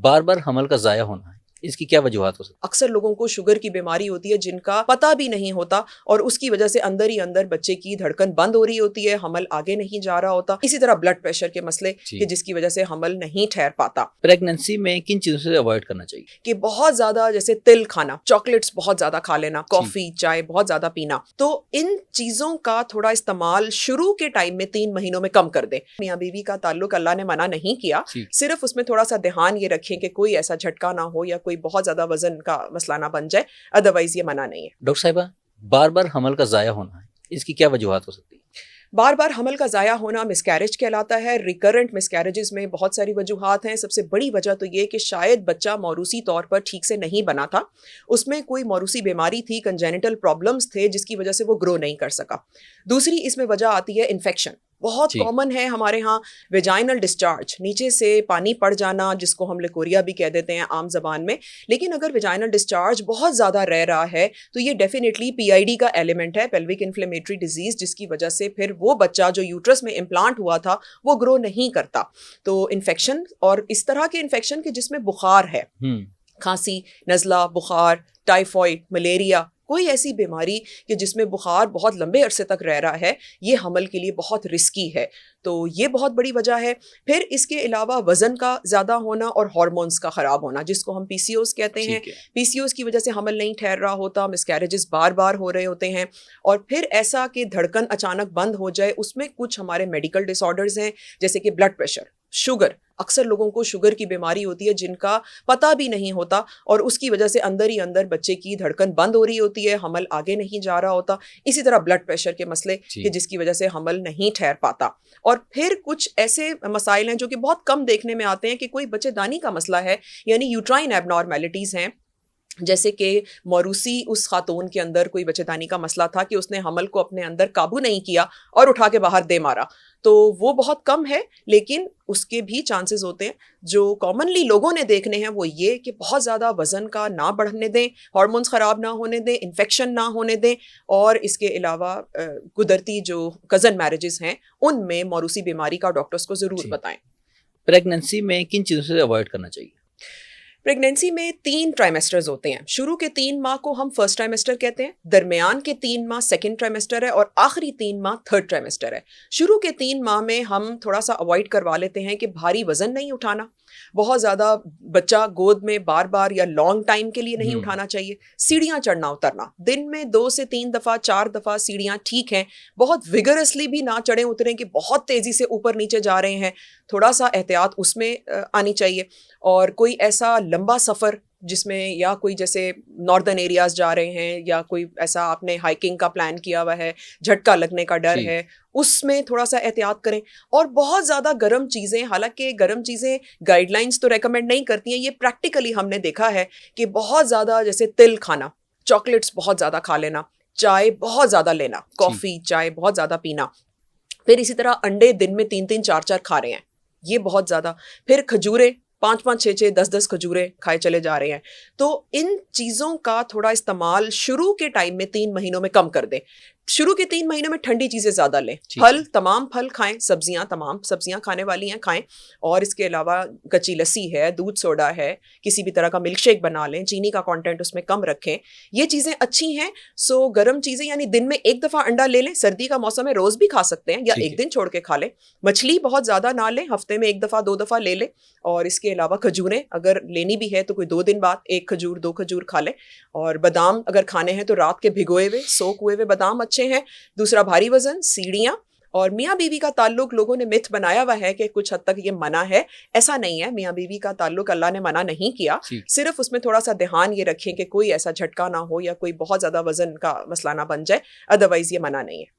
बार बार हमल का ज़ाया होना है, इसकी क्या वजूहात हो सकती है? अक्सर लोगों को शुगर की बीमारी होती है जिनका पता भी नहीं होता और उसकी वजह से अंदर ही अंदर बच्चे की धड़कन बंद हो रही होती है, हमल आगे नहीं जा रहा होता। इसी तरह ब्लड प्रेशर के मसले कि जिसकी वजह से हमल नहीं ठहर पाता। प्रेगनेंसी में किन चीज़ों से अवॉइड करना चाहिए? कि बहुत ज्यादा जैसे तिल खाना, चॉकलेट्स बहुत ज्यादा खा लेना, कॉफी चाय बहुत ज्यादा पीना, तो इन चीजों का थोड़ा इस्तेमाल शुरू के टाइम में 3 महीनों में कम कर दें। मियाँ बीवी का ताल्लुक अल्लाह ने मना नहीं किया, सिर्फ उसमें थोड़ा सा ध्यान ये रखें कि कोई ऐसा झटका ना हो या कोई बहुत ज्यादा वजन का मसला ना बन जाए, अदरवाइज ये मना नहीं है। डॉक्टर साहिबा, बार बार हमल का ज़ाया होना है, इसकी क्या वजूहात हो सकती है? बार बार हमल का ज़ाया होना मिसकैरेज कहलाता है। रिकरेंट मिसकैरेजेस में बहुत सारी वजूहात हैं। सबसे बड़ी वजह तो ये कि शायद बच्चा मौरूसी तौर पर ठीक से नहीं बना था, उसमें कोई मौरूसी बीमारी थी, कंजेनिटल प्रॉब्लम्स थे जिसकी वजह से वो ग्रो नहीं कर सका। दूसरी इसमें वजह आती है इन्फेक्शन। बहुत कॉमन है हमारे यहाँ वेजाइनल डिस्चार्ज, नीचे से पानी पड़ जाना, जिसको हम लिकोरिया भी कह देते हैं आम जबान में। लेकिन अगर वेजाइनल डिस्चार्ज बहुत ज़्यादा रह रहा है तो ये डेफिनेटली पीआईडी का एलिमेंट है, पेल्विक इन्फ्लेमेटरी डिजीज, जिसकी वजह से फिर वो बच्चा जो यूट्रस में इम्प्लांट हुआ था वो ग्रो नहीं करता। तो इन्फेक्शन, और इस तरह के इन्फेक्शन के जिसमें बुखार है, खांसी, नज़ला, बुखार, टाइफॉइड, मलेरिया, कोई ऐसी बीमारी कि जिसमें बुखार बहुत लंबे अरसे तक रह रहा है, ये हमल के लिए बहुत रिस्की है। तो ये बहुत बड़ी वजह है। फिर इसके अलावा वज़न का ज़्यादा होना और हार्मोन्स का ख़राब होना, जिसको हम पीसीओस कहते हैं। पीसीओस की वजह से हमल नहीं ठहर रहा होता, मिसकैरेजेस बार बार हो रहे होते हैं। और फिर ऐसा कि धड़कन अचानक बंद हो जाए, उसमें कुछ हमारे मेडिकल डिसऑर्डर्स हैं, जैसे कि ब्लड प्रेशर, शुगर। अक्सर लोगों को शुगर की बीमारी होती है जिनका पता भी नहीं होता और उसकी वजह से अंदर ही अंदर बच्चे की धड़कन बंद हो रही होती है, हमल आगे नहीं जा रहा होता। इसी तरह ब्लड प्रेशर के मसले कि जिसकी वजह से हमल नहीं ठहर पाता। और फिर कुछ ऐसे मसाइल हैं जो कि बहुत कम देखने में आते हैं कि कोई बच्चेदानी का मसला है, यानी यूट्राइन एबनॉर्मेलिटीज़ हैं, जैसे कि मौरूसी उस खातून के अंदर कोई बच्चेदानी का मसला था कि उसने हमल को अपने अंदर काबू नहीं किया और उठा के बाहर दे मारा। तो वो बहुत कम है, लेकिन उसके भी चांसेस होते हैं। जो कॉमनली लोगों ने देखने हैं वो ये कि बहुत ज़्यादा वज़न का ना बढ़ने दें, हार्मोन्स ख़राब ना होने दें, इन्फेक्शन ना होने दें, और इसके अलावा कुदरती जो कज़न मैरिजेस हैं उनमें मौरूसी बीमारी का डॉक्टर्स को ज़रूर बताएं। प्रेगनेंसी में किन चीज़ों से अवॉइड करना चाहिए? प्रेगनेंसी में 3 ट्राइमेस्टर्स होते हैं। शुरू के 3 माह को हम फर्स्ट ट्राइमेस्टर कहते हैं, दरमियान के 3 माह सेकंड ट्राइमेस्टर है और आखिरी 3 माह थर्ड ट्राइमेस्टर है। शुरू के 3 माह में हम थोड़ा सा अवॉइड करवा लेते हैं कि भारी वज़न नहीं उठाना, बहुत ज़्यादा बच्चा गोद में बार बार या लॉन्ग टाइम के लिए नहीं उठाना चाहिए। सीढ़ियाँ चढ़ना उतरना, दिन में 2 से 3 दफ़ा 4 दफ़ा सीढ़ियाँ ठीक हैं, बहुत विगरसली भी ना चढ़ें उतरें कि बहुत तेज़ी से ऊपर नीचे जा रहे हैं, थोड़ा सा एहतियात उसमें आनी चाहिए। और कोई ऐसा लंबा सफ़र जिसमें या कोई जैसे नॉर्दर्न एरियाज़ जा रहे हैं या कोई ऐसा आपने हाइकिंग का प्लान किया हुआ है, झटका लगने का डर है, उसमें थोड़ा सा एहतियात करें। और बहुत ज़्यादा गर्म चीज़ें, हालांकि गर्म चीज़ें गाइडलाइंस तो रेकमेंड नहीं करती हैं, ये प्रैक्टिकली हमने देखा है कि बहुत ज़्यादा जैसे तिल खाना, चॉकलेट्स बहुत ज़्यादा खा लेना, चाय बहुत ज़्यादा लेना, कॉफ़ी चाय बहुत ज़्यादा पीना, फिर इसी तरह अंडे दिन में 3-3 4-4 खा रहे हैं, ये बहुत ज़्यादा, फिर खजूरें 5-5 6-6 10-10 खजूरें खाए चले जा रहे हैं। तो इन चीज़ों का थोड़ा इस्तेमाल शुरू के टाइम में 3 महीनों में कम कर दें। शुरू के 3 महीनों में ठंडी चीज़ें ज़्यादा लें, फल, तमाम फल खाएं, सब्जियां, तमाम सब्जियां खाने वाली हैं खाएं, और इसके अलावा कच्ची लस्सी है, दूध सोडा है, किसी भी तरह का मिल्क शेक बना लें, चीनी का कंटेंट उसमें कम रखें, ये चीज़ें अच्छी हैं। सो गर्म चीज़ें यानी दिन में 1 दफ़ा अंडा ले लें, सर्दी का मौसम है रोज़ भी खा सकते हैं या एक दिन छोड़ के खा लें। मछली बहुत ज़्यादा ना लें, हफ्ते में 1 दफ़ा 2 दफ़ा ले लें। और इसके अलावा खजूरें अगर लेनी भी है तो कोई 2 दिन बाद 1 खजूर 2 खजूर खा लें। और बादाम अगर खाने हैं तो रात के भिगोए हुए सोक हुए हुए बादाम अच्छे हैं। दूसरा भारी वजन, सीढ़ियाँ। और मियाँ बीवी का ताल्लुक लोगों ने मिथ बनाया हुआ है कि कुछ हद तक ये मना है, ऐसा नहीं है। मियाँ बीवी का ताल्लुक अल्लाह ने मना नहीं किया, सिर्फ उसमें थोड़ा सा ध्यान ये रखें कि कोई ऐसा झटका ना हो या कोई बहुत ज़्यादा वजन का मसला ना बन जाए, अदरवाइज ये मना नहीं है।